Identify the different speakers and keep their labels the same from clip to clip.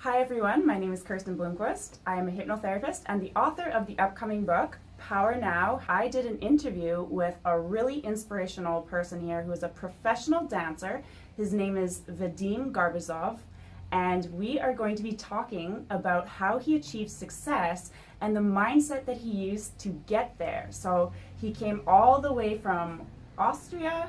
Speaker 1: Hi everyone, my name is Kirsten Bloomquist. I am a hypnotherapist and the author of the upcoming book, Power Now. I did an interview with a really inspirational person here who is a professional dancer. His name is Vadim Garbuzov, and we are going to be talking about how he achieved success and the mindset that he used to get there. So he came all the way from Austria.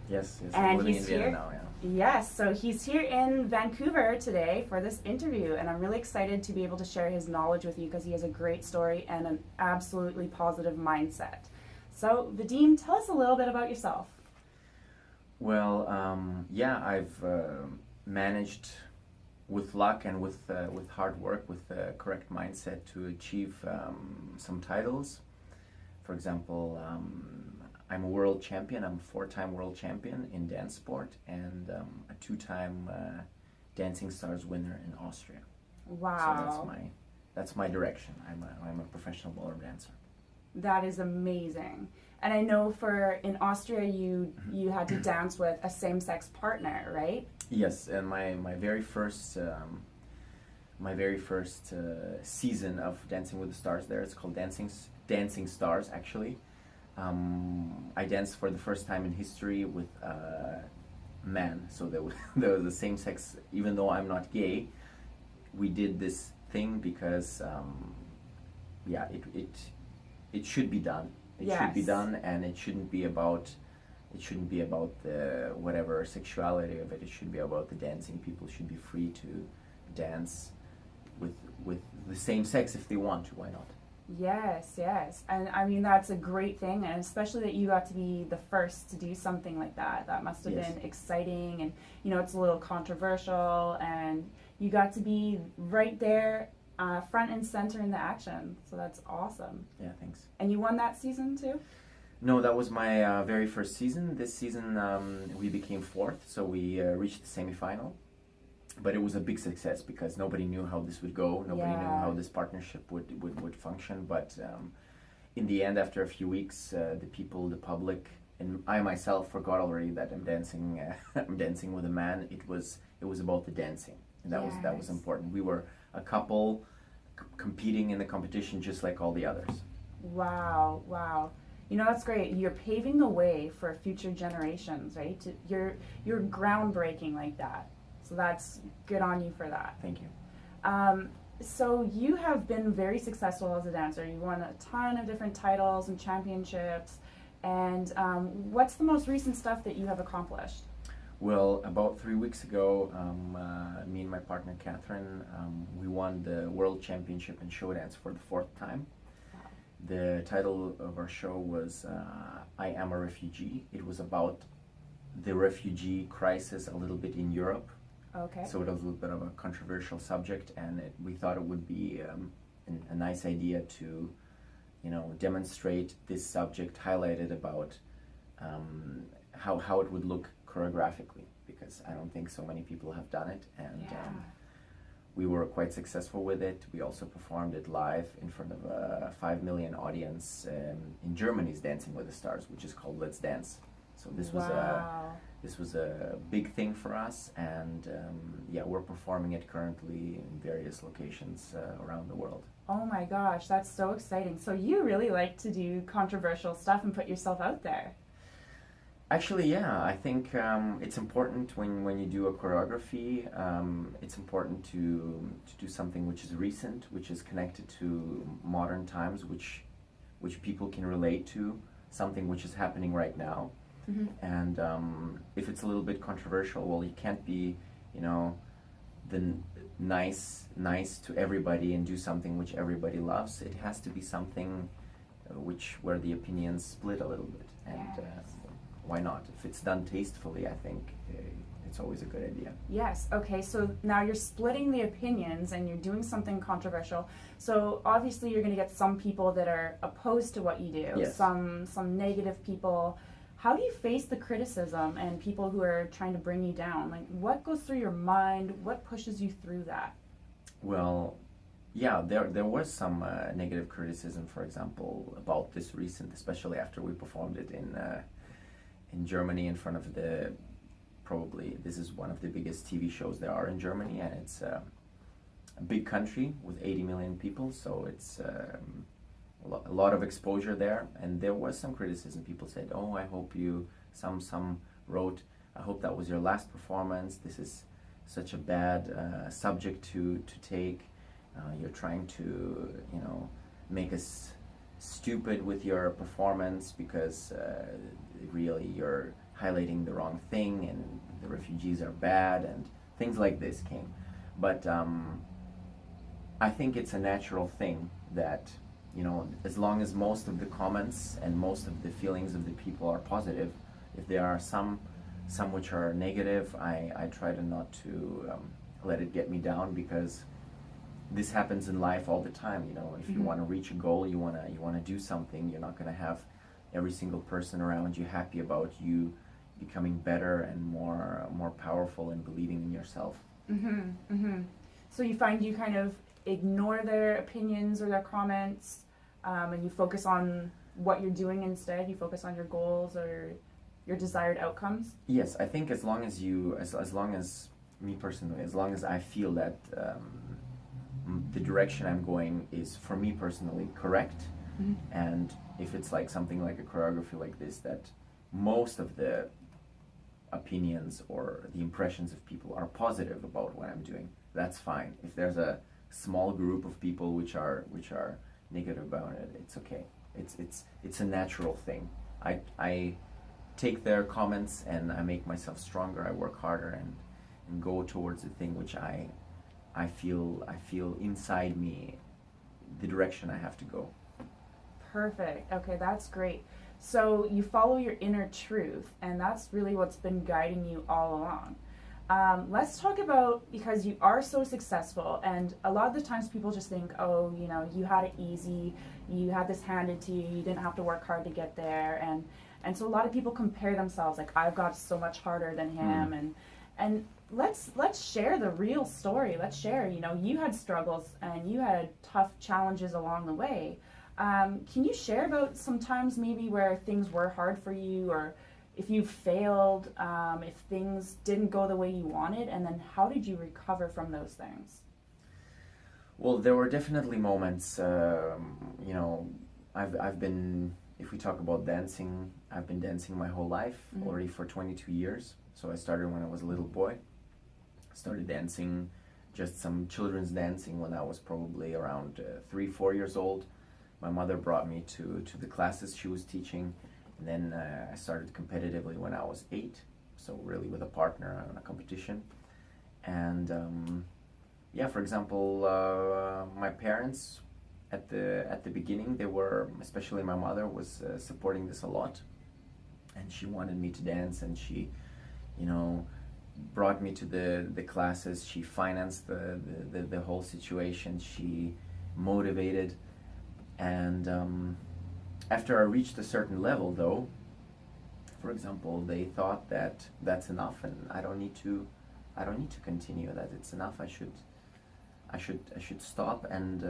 Speaker 2: Yes,
Speaker 1: And
Speaker 2: I'm living
Speaker 1: he's
Speaker 2: in Vienna
Speaker 1: here?
Speaker 2: now, yeah.
Speaker 1: Yes, so he's here in Vancouver today for this interview, and I'm really excited to be able to share his knowledge with you because he has a great story and an absolutely positive mindset. So, Vadim, tell us a little bit about yourself.
Speaker 2: Well, I've managed with luck and with hard work, with the correct mindset to achieve some titles. For example, I'm a world champion. I'm a four-time world champion in dance sport and a two-time Dancing Stars winner in Austria.
Speaker 1: Wow.
Speaker 2: So that's my direction. I'm a professional ballroom dancer.
Speaker 1: That is amazing. And I know in Austria you had to dance with a same-sex partner, right?
Speaker 2: Yes, and my very first season of Dancing with the Stars there, it's called Dancing Stars actually. I danced for the first time in history with a man, so there was the same sex. Even though I'm not gay, we did this thing because it should be done. It should be done, and it shouldn't be about the whatever sexuality of it. It should be about the dancing. People should be free to dance with the same sex if they want to. Why not?
Speaker 1: Yes, and I mean that's a great thing, and especially that you got to be the first to do something like that. That must have been exciting, and it's a little controversial, and you got to be right there, front and center in the action. So that's awesome.
Speaker 2: Yeah, thanks.
Speaker 1: And you won that season too?
Speaker 2: No, that was my very first season. This season we became fourth, so we reached the semifinal. But it was a big success because nobody knew how this would go. Nobody knew how this partnership would function. But in the end, after a few weeks, the people, the public, and I myself forgot already that I'm dancing. I'm dancing with a man. It was about the dancing, and that was important. We were a couple competing in the competition just like all the others.
Speaker 1: Wow. That's great. You're paving the way for future generations, right? You're groundbreaking like that. So that's good on you for that.
Speaker 2: Thank you.
Speaker 1: So you have been very successful as a dancer. You won a ton of different titles and championships. And what's the most recent stuff that you have accomplished?
Speaker 2: Well, about 3 weeks ago, me and my partner Catherine, we won the World Championship in show dance for the fourth time. Wow. The title of our show was I Am a Refugee. It was about the refugee crisis a little bit in Europe.
Speaker 1: Okay.
Speaker 2: So it was a little bit of a controversial subject, and we thought it would be a nice idea to, demonstrate this subject, highlighted about how it would look choreographically, because I don't think so many people have done it, and we were quite successful with it. We also performed it live in front of a 5 million audience in Germany's Dancing with the Stars, which is called Let's Dance. So this was a big thing for us, and we're performing it currently in various locations around the world.
Speaker 1: Oh my gosh, that's so exciting. So you really like to do controversial stuff and put yourself out there.
Speaker 2: Actually, yeah, I think it's important when you do a choreography, it's important to do something which is recent, which is connected to modern times, which people can relate to, something which is happening right now. Mm-hmm. And if it's a little bit controversial, well, you can't be, the nice to everybody and do something which everybody loves. It has to be something where the opinions split a little bit. And why not? If it's done tastefully, I think it's always a good idea.
Speaker 1: Yes. Okay. So now you're splitting the opinions and you're doing something controversial. So obviously you're going to get some people that are opposed to what you do.
Speaker 2: Yes.
Speaker 1: Some negative people. How do you face the criticism and people who are trying to bring you down? Like, what goes through your mind? What pushes you through that?
Speaker 2: Well, yeah, there was some negative criticism, for example, about this recent, especially after we performed it in Germany in front of this is one of the biggest TV shows there are in Germany, and a big country with 80 million people, so it's a lot of exposure there, and there was some criticism. People said, "Oh, I hope you." Some wrote, "I hope that was your last performance. This is such a bad subject to take. You're trying to, make us stupid with your performance because really you're highlighting the wrong thing, and the refugees are bad," and things like this came. But I think it's a natural thing that, as long as most of the comments and most of the feelings of the people are positive, if there are some which are negative, I try to not to let it get me down, because this happens in life all the time. If you want to reach a goal, you want to do something, you're not going to have every single person around you happy about you becoming better and more powerful and believing in yourself.
Speaker 1: So you find you kind of ignore their opinions or their comments, and you focus on what you're doing instead. You focus on your goals or your desired outcomes.
Speaker 2: Yes, I think as long as me personally, as long as I feel that the direction I'm going is, for me personally, correct, and if it's like something like a choreography like this, that most of the opinions or the impressions of people are positive about what I'm doing, that's fine. If there's a small group of people which are negative about it, it's okay. It's a natural thing. I take their comments and I make myself stronger. I work harder and go towards the thing which I feel inside me, the direction I have to go.
Speaker 1: Perfect. Okay, that's great. So you follow your inner truth, and that's really what's been guiding you all along. Let's talk about, because you are so successful, and a lot of the times people just think, oh, you had it easy, you had this handed to you, you didn't have to work hard to get there, and so a lot of people compare themselves, like, I've got so much harder than him, and let's share the real story. Let's share, you had struggles and you had tough challenges along the way. Can you share about some times maybe where things were hard for you, or if you failed, if things didn't go the way you wanted, and then how did you recover from those things?
Speaker 2: Well, there were definitely moments, I've been, if we talk about dancing, I've been dancing my whole life, already for 22 years. So I started when I was a little boy. I started dancing, just some children's dancing, when I was probably around 3-4 years old. My mother brought me to the classes she was teaching, and then I started competitively when I was 8, so really with a partner on a competition. And for example, my parents at the beginning, they were, especially my mother, was supporting this a lot, and she wanted me to dance, and she, brought me to the classes. She financed the whole situation. She motivated. And after I reached a certain level, though, for example, they thought that that's enough, and I don't need to continue. That it's enough. I should stop, and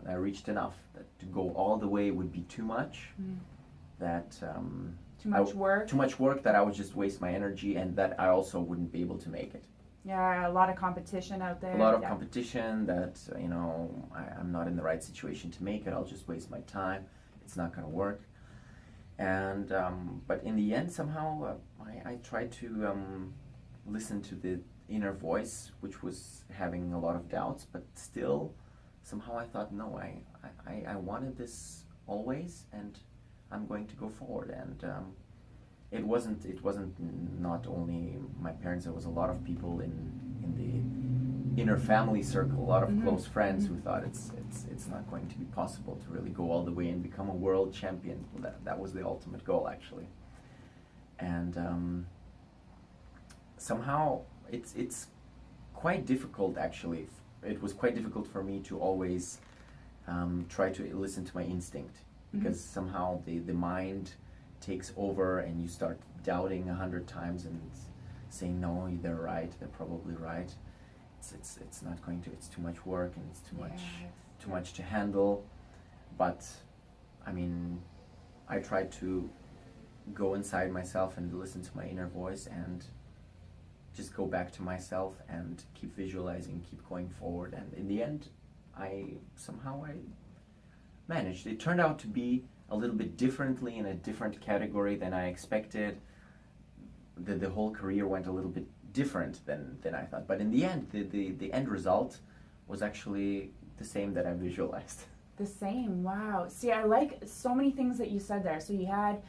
Speaker 2: I reached enough. That to go all the way would be too much. That
Speaker 1: too much work.
Speaker 2: Too much work, that I would just waste my energy, and that I also wouldn't be able to make it.
Speaker 1: Yeah, a lot of competition out there.
Speaker 2: A lot of competition, that, I'm not in the right situation to make it. I'll just waste my time. It's not going to work. And, but in the end, somehow, I tried to listen to the inner voice, which was having a lot of doubts, but still, somehow I thought, no, I wanted this always, and I'm going to go forward. And it wasn't not only my parents. There was a lot of people in the inner family circle, a lot of close friends who thought it's not going to be possible to really go all the way and become a world champion. That was the ultimate goal, actually. And somehow it's quite difficult, actually. It was quite difficult for me to always try to listen to my instinct, because somehow the mind takes over, and you start doubting 100 times and saying, no, they're right, they're probably right. It's not going to, it's too much work, and it's too much to handle. But I mean, I tried to go inside myself and listen to my inner voice, and just go back to myself and keep visualizing, keep going forward. And in the end, I managed. It turned out to be a little bit differently in a different category than I expected. The whole career went a little bit different than I thought. But in the end, the end result was actually the same that I visualized.
Speaker 1: The same, wow. See, I like so many things that you said there. So you had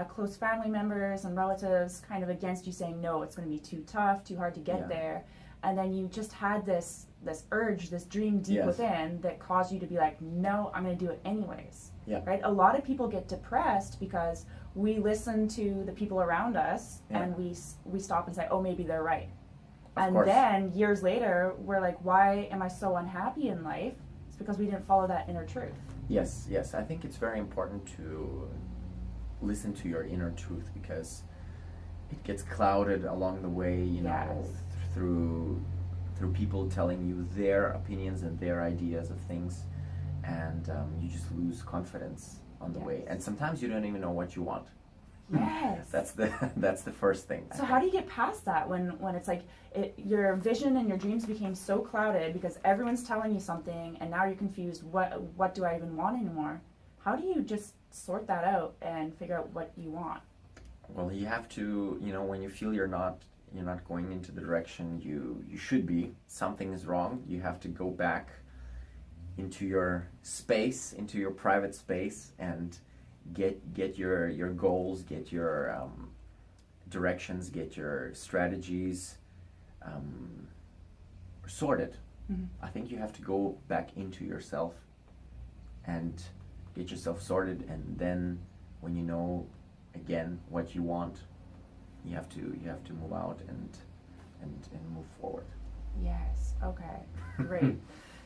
Speaker 1: close family members and relatives kind of against you saying, no, it's going to be too tough, too hard to get there. And then you just had this urge, this dream deep within that caused you to be like, no, I'm going to do it anyways.
Speaker 2: Yeah.
Speaker 1: Right? A lot of people get depressed because we listen to the people around us and we stop and say, oh, maybe they're right.
Speaker 2: Of course.
Speaker 1: Then years later, we're like, why am I so unhappy in life? It's because we didn't follow that inner truth.
Speaker 2: Yes. I think it's very important to listen to your inner truth, because it gets clouded along the way, you know, through people telling you their opinions and their ideas of things, and you just lose confidence on the way. And sometimes you don't even know what you want.
Speaker 1: Yes.
Speaker 2: That's the first thing.
Speaker 1: So how do you get past that when it's like your vision and your dreams became so clouded because everyone's telling you something and now you're confused, what do I even want anymore? How do you just sort that out and figure out what you want?
Speaker 2: Well, you have to, you know, when you feel you're not going into the direction you should be, something is wrong, you have to go back into your space, into your private space, and get your goals, get your directions, get your strategies sorted. Mm-hmm. I think you have to go back into yourself and get yourself sorted, and then when you know again what you want, you have to move out and move forward.
Speaker 1: Yes. Okay. Great.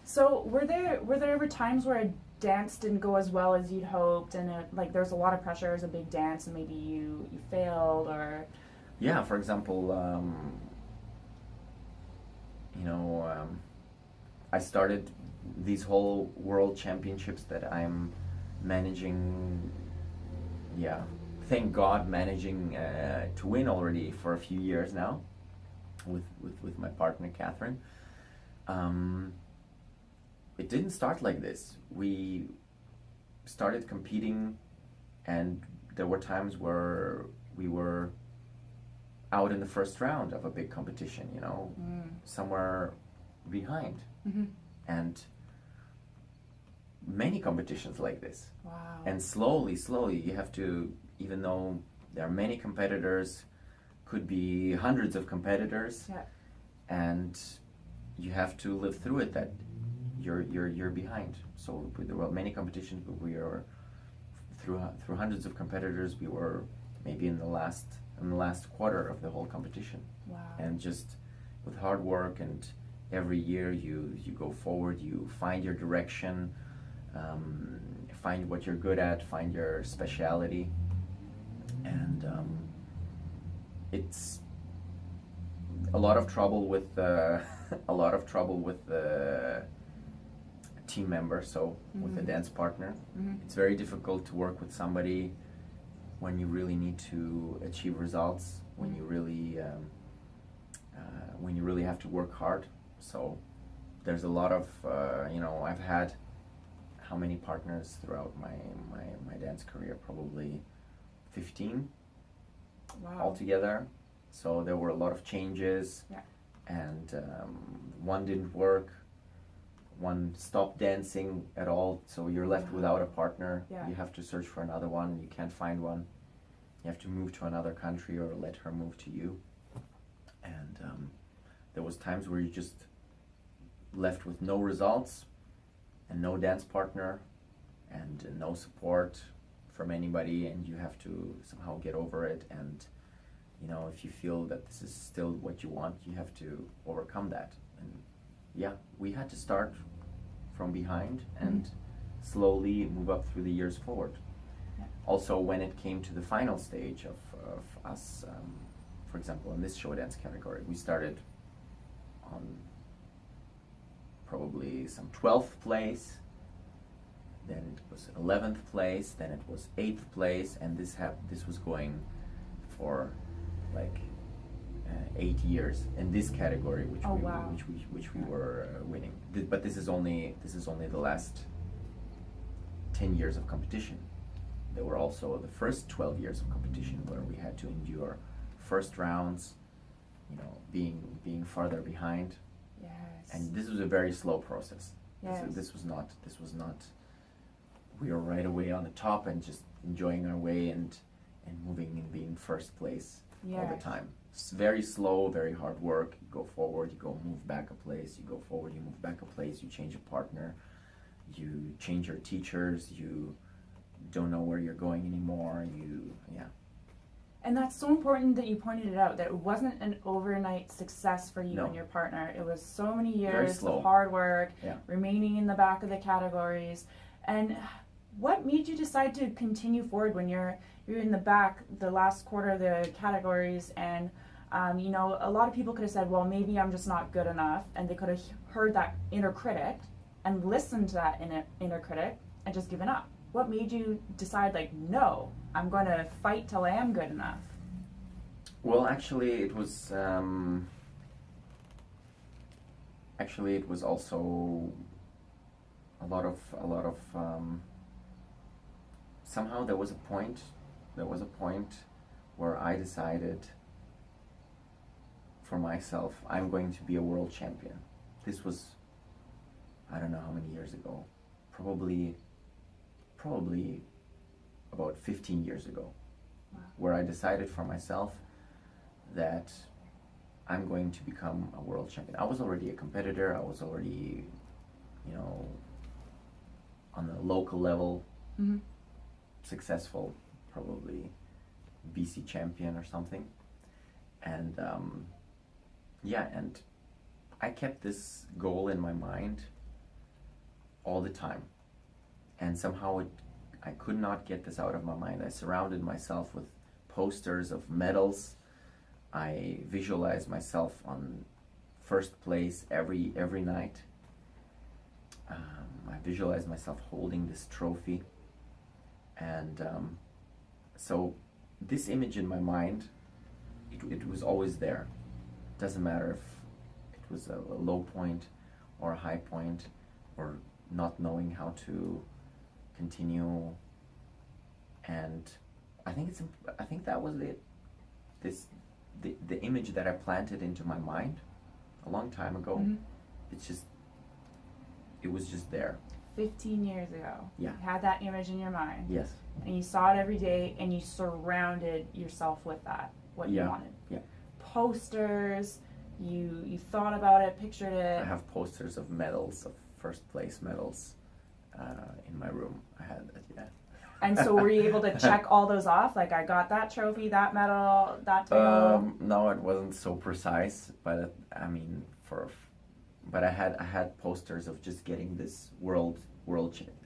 Speaker 1: So were there ever times where a dance didn't go as well as you'd hoped, and like there's a lot of pressure as a big dance, and maybe you failed, or?
Speaker 2: Yeah. For example, I started these whole world championships that I'm managing. Yeah. Thank God, managing to win already for a few years now, with my partner Catherine. It didn't start like this. We started competing, and there were times where we were out in the first round of a big competition, you know, somewhere behind. Mm-hmm. And many competitions like this.
Speaker 1: Wow.
Speaker 2: And slowly, you have to, even though there are many competitors, could be hundreds of competitors, and you have to live through it that you're behind. So there were many competitions, but we were through hundreds of competitors. We were maybe in the last quarter of the whole competition.
Speaker 1: Wow.
Speaker 2: And just with hard work, and every year you go forward, you find your direction, find what you're good at, find your speciality, and it's a lot of trouble with the team member, so with a dance partner. It's very difficult to work with somebody when you really need to achieve results, when you really have to work hard. So there's a lot of I've had how many partners throughout my dance career? Probably 15.
Speaker 1: Wow.
Speaker 2: Altogether. So there were a lot of changes, and one didn't work, one stopped dancing at all, so you're left without a partner. You have to search for another one, you can't find one, you have to move to another country or let her move to you. And there was times where you just left with no results and no dance partner and no support from anybody, and you have to somehow get over it. And if you feel that this is still what you want, you have to overcome that. And we had to start from behind and slowly move up through the years forward. Also, when it came to the final stage of us, for example, in this show dance category, we started on probably some 12th place, then it was 11th place, then it was 8th place, and this was going for like 8 years in this category,
Speaker 1: Oh, wow.
Speaker 2: which we were winning. But this is only the last 10 years of competition. There were also the first 12 years of competition where we had to endure first rounds, being farther behind.
Speaker 1: Yes.
Speaker 2: And this was a very slow process.
Speaker 1: Yes.
Speaker 2: This was not. We were right away on the top and just enjoying our way and moving and being first place all the time. It's very slow, very hard work. You go forward, you go move back a place. You go forward, you move back a place. You change a partner. You change your teachers. You don't know where you're going anymore.
Speaker 1: And that's so important that you pointed it out, that it wasn't an overnight success for you and your partner. It was so many years of hard work, remaining in the back of the categories. And what made you decide to continue forward when you're in the back, the last quarter of the categories, and a lot of people could have said, well, maybe I'm just not good enough, and they could have heard that inner critic and listened to that inner critic and just given up. What made you decide, like, no, I'm going to fight till I am good enough?
Speaker 2: Well, actually, it was also a lot of somehow there was a point where I decided for myself, I'm going to be a world champion. This was, I don't know how many years ago, probably about 15 years ago.
Speaker 1: Wow.
Speaker 2: Where I decided for myself that I'm going to become a world champion. I was already a competitor. I was already, on the local level, successful, probably BC champion or something. And and I kept this goal in my mind all the time. And somehow I could not get this out of my mind. I surrounded myself with posters of medals. I visualized myself on first place every night. I visualized myself holding this trophy. And so this image in my mind, it was always there. Doesn't matter if it was a low point or a high point, or not knowing how to continue. And I think that was the image that I planted into my mind a long time ago. It was just there.
Speaker 1: 15 years ago.
Speaker 2: Yeah.
Speaker 1: You had that image in your mind.
Speaker 2: Yes.
Speaker 1: And you saw it every day, and you surrounded yourself with that, what you wanted.
Speaker 2: Yeah.
Speaker 1: Posters, you thought about it, pictured it.
Speaker 2: I have posters of medals, of first place medals, in my room. I had that, yeah.
Speaker 1: And so were you able to check all those off? Like, I got that trophy, that medal, that title?
Speaker 2: No, it wasn't so precise, but but I had posters of just getting this world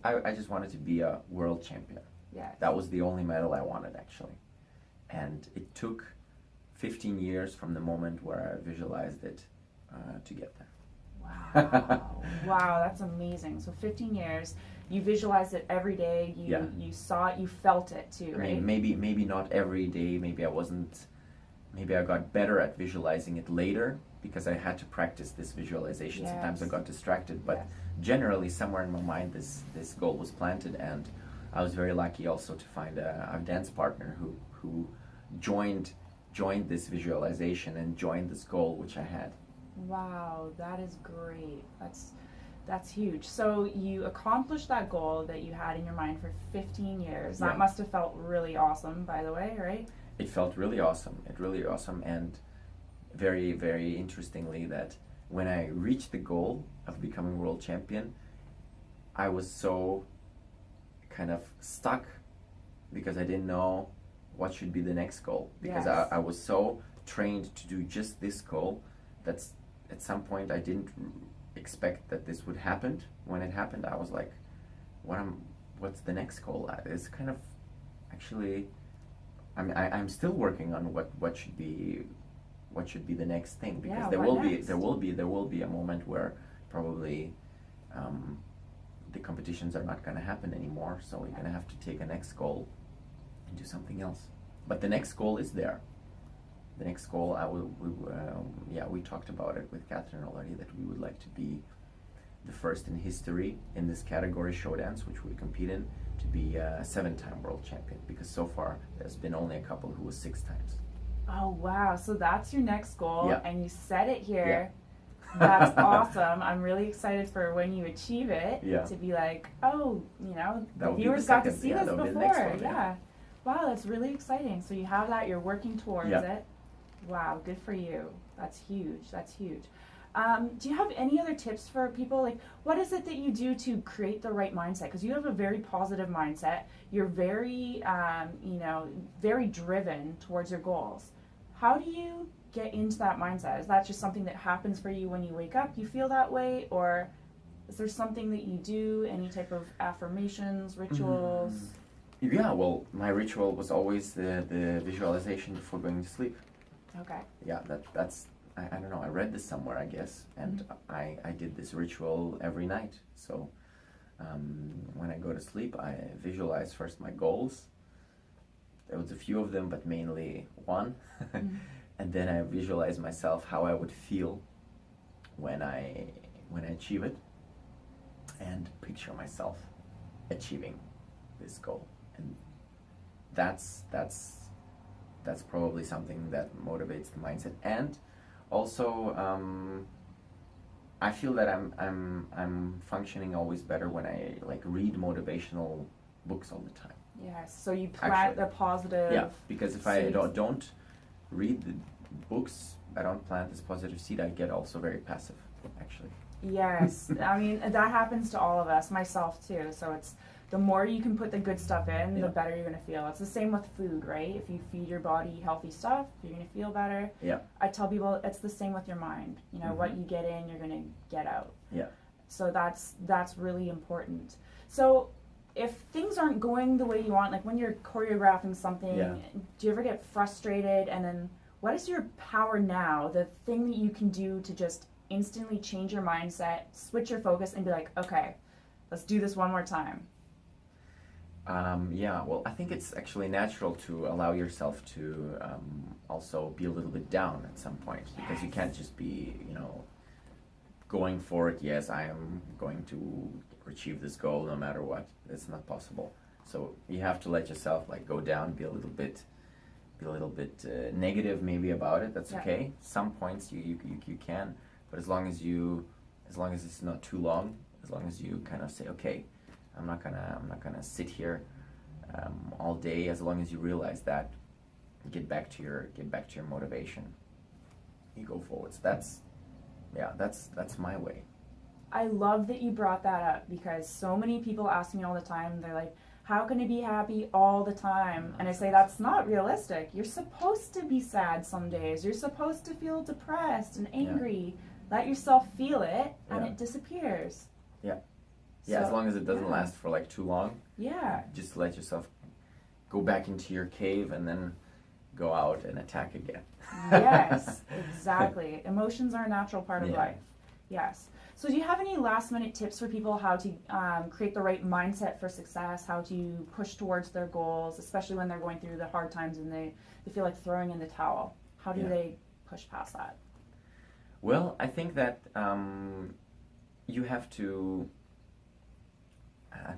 Speaker 2: I just wanted to be a world champion.
Speaker 1: Yes.
Speaker 2: That was the only medal I wanted, actually. And it took 15 years from the moment where I visualized it to get there.
Speaker 1: Wow. Wow, that's amazing. So 15 years, you visualized it every day, you saw it, you felt it too, right?
Speaker 2: I mean, maybe not every day, maybe I got better at visualizing it later because I had to practice this visualization.
Speaker 1: Yes.
Speaker 2: Sometimes I got distracted, but generally somewhere in my mind this goal was planted, and I was very lucky also to find a dance partner who joined this visualization and joined this goal which I had.
Speaker 1: Wow, that is great. That's huge. So you accomplished that goal that you had in your mind for 15 years. That must have felt really awesome, by the way, right?
Speaker 2: It felt really awesome. And very, very interestingly, that when I reached the goal of becoming world champion, I was so kind of stuck because I didn't know what should be the next goal. Because I was so trained to do just this goal that at some point I didn't expect that this would happen. When it happened, I was like, what's the next goal? It's kind of actually, I'm still working on what should be the next thing, because there will be a moment where probably the competitions are not going to happen anymore, so we're going to have to take a next goal and do something else. But the next goal is there. the next goal, we talked about it with Catherine already, that we would like to be the first in history in this category, show dance, which we compete in, to be a 7-time world champion, because so far there's been only a couple who was 6 times.
Speaker 1: Oh wow, so that's your next goal,
Speaker 2: Yeah.
Speaker 1: and you set it here.
Speaker 2: Yeah.
Speaker 1: That's awesome. I'm really excited for when you achieve it,
Speaker 2: Yeah.
Speaker 1: to be like, oh, you know,
Speaker 2: That
Speaker 1: the
Speaker 2: would be
Speaker 1: viewers
Speaker 2: the
Speaker 1: got to
Speaker 2: second-
Speaker 1: see
Speaker 2: yeah,
Speaker 1: this
Speaker 2: that would be the
Speaker 1: before.
Speaker 2: next one, yeah.
Speaker 1: Wow, that's really exciting. So you have that, you're working towards
Speaker 2: Yeah.
Speaker 1: it. Wow, good for you. That's huge. That's huge. Do you have any other tips for people? Like, what is it that you do to create the right mindset? Because you have a very positive mindset. You're very, very driven towards your goals. How do you get into that mindset? Is that just something that happens for you when you wake up? You feel that way? Or is there something that you do? Any type of affirmations, rituals?
Speaker 2: Yeah, well, my ritual was always the visualization before going to sleep.
Speaker 1: Okay.
Speaker 2: Yeah, that's I don't know, I read this somewhere, I guess, and I did this ritual every night. So when I go to sleep, I visualize first my goals. There was a few of them, but mainly one. And then I visualize myself how I would feel when I achieve it, and picture myself achieving this goal. And that's probably something that motivates the mindset. And also, I feel that I'm functioning always better when I read motivational books all the time.
Speaker 1: Yes. So you plant the positive.
Speaker 2: Yeah, because if I
Speaker 1: seeds.
Speaker 2: don't read the books, I don't plant this positive seed, I get also very passive, actually.
Speaker 1: Yes. I mean, that happens to all of us, myself too. So it's the more you can put the good stuff in, the better you're going to feel. It's the same with food, right? If you feed your body healthy stuff, you're going to feel better.
Speaker 2: Yeah.
Speaker 1: I tell people it's the same with your mind. You know, what you get in, you're going to get out.
Speaker 2: Yeah.
Speaker 1: So that's really important. So if things aren't going the way you want, like when you're choreographing something, do you ever get frustrated? And then what is your power now, the thing that you can do to just instantly change your mindset, switch your focus, and be like, okay, let's do this one more time?
Speaker 2: Well, I think it's actually natural to allow yourself to also be a little bit down at some point, because you can't just be, going for it. Yes, I am going to achieve this goal no matter what. It's not possible. So you have to let yourself go down, be a little bit negative maybe about it. That's okay. Some points you can, but as long as it's not too long, as long as you kind of say, okay, I'm not gonna sit here all day. As long as you realize that, get back to your motivation. You go forward. So that's my way.
Speaker 1: I love that you brought that up, because so many people ask me all the time. They're like, "How can you be happy all the time?" And I say that's not realistic. You're supposed to be sad some days. You're supposed to feel depressed and angry. Let yourself feel it, and it disappears.
Speaker 2: Yeah. Yeah, so, as long as it doesn't last for too long.
Speaker 1: Yeah.
Speaker 2: Just let yourself go back into your cave and then go out and attack again.
Speaker 1: Yes, exactly. Emotions are a natural part of life. Yes. So do you have any last minute tips for people how to create the right mindset for success, how to push towards their goals, especially when they're going through the hard times and they feel like throwing in the towel? How do they push past that?
Speaker 2: Well, I think that you have to...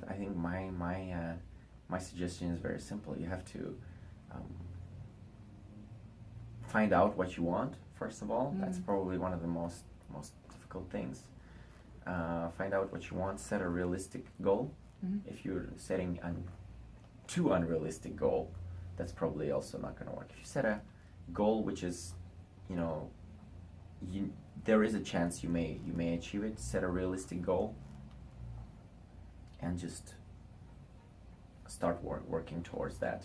Speaker 2: I think my suggestion is very simple. You have to find out what you want, first of all. That's probably one of the most difficult things. Find out what you want. Set a realistic goal. If you're setting a too unrealistic goal, that's probably also not going to work. If you set a goal which is, there is a chance you may achieve it. Set a realistic goal. And just start working towards that,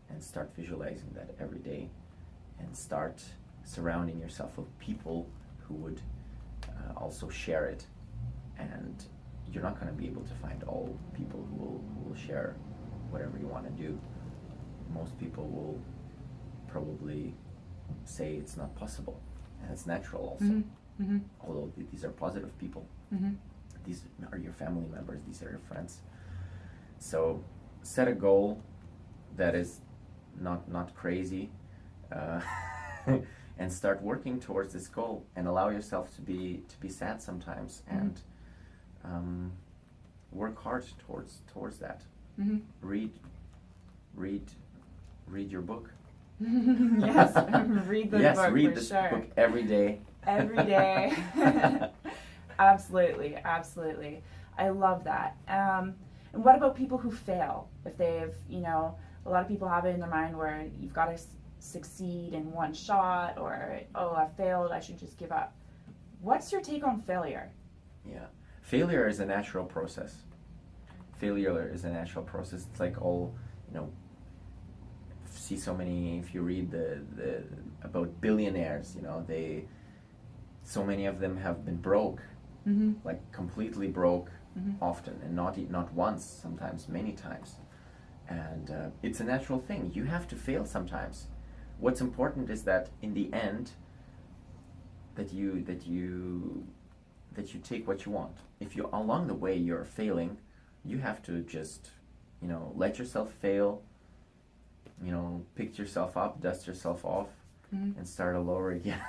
Speaker 2: and start visualizing that every day, and start surrounding yourself with people who would also share it. And you're not going to be able to find all people who will share whatever you want to do. Most people will probably say it's not possible, and it's natural also. Although these are positive people. These are your family members, these are your friends. So set a goal that is not crazy. and start working towards this goal, and allow yourself to be sad sometimes, and work hard towards that. Read your book.
Speaker 1: Yes, read the book.
Speaker 2: Read
Speaker 1: for
Speaker 2: this
Speaker 1: sure.
Speaker 2: book every day.
Speaker 1: Every day. Absolutely. I love that. And what about people who fail? If they've, a lot of people have it in their mind where you've got to succeed in one shot, or, oh, I failed, I should just give up. What's your take on failure?
Speaker 2: Yeah. Failure is a natural process. It's like all, see so many, if you read the about billionaires, so many of them have been broke, like completely broke, often, and not once, sometimes many times. And it's a natural thing. You have to fail sometimes. What's important is that in the end, that you take what you want. If you along the way you're failing, you have to just let yourself fail. Pick yourself up, dust yourself off, and start all over again.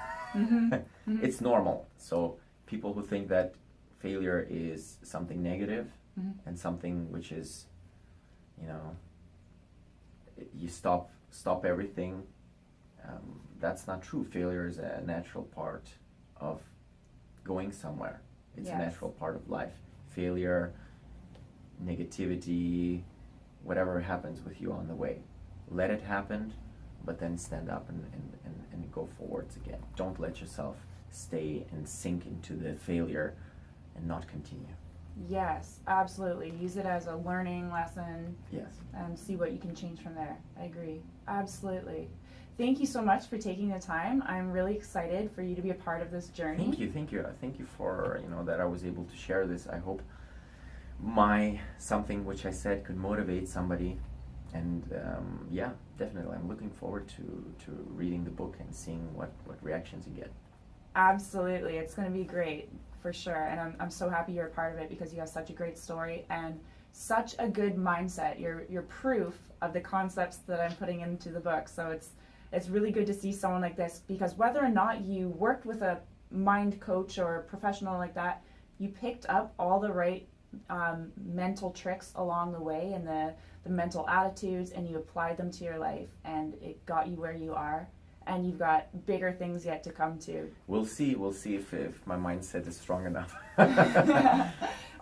Speaker 2: It's normal. So people who think that failure is something negative and something which is, you stop everything, that's not true. Failure is a natural part of going somewhere. It's a natural part of life. Failure, negativity, whatever happens with you on the way, let it happen, but then stand up and go forwards again. Don't let yourself stay and sink into the failure and not continue.
Speaker 1: Yes, absolutely. Use it as a learning lesson.
Speaker 2: Yes. And
Speaker 1: see what you can change from there. I agree. Absolutely. Thank you so much for taking the time. I'm really excited for you to be a part of this journey.
Speaker 2: Thank you. Thank you for that I was able to share this. I hope something which I said could motivate somebody. And definitely, I'm looking forward to reading the book and seeing what reactions you get.
Speaker 1: Absolutely, it's going to be great for sure. And I'm so happy you're a part of it, because you have such a great story and such a good mindset. You're proof of the concepts that I'm putting into the book. So it's really good to see someone like this, because whether or not you worked with a mind coach or a professional like that, you picked up all the right mental tricks along the way, and the mental attitudes, and you applied them to your life, and it got you where you are, and you've got bigger things yet to come to.
Speaker 2: We'll see if my mindset is strong enough.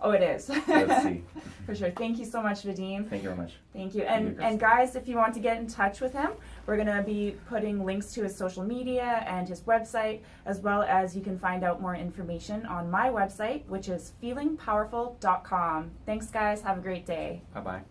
Speaker 1: Oh, it is.
Speaker 2: Let's see.
Speaker 1: For sure. Thank you so much, Vadim.
Speaker 2: Thank you very much.
Speaker 1: Thank you. And guys, if you want to get in touch with him, we're going to be putting links to his social media and his website, as well as you can find out more information on my website, which is feelingpowerful.com. Thanks, guys. Have a great day.
Speaker 2: Bye-bye.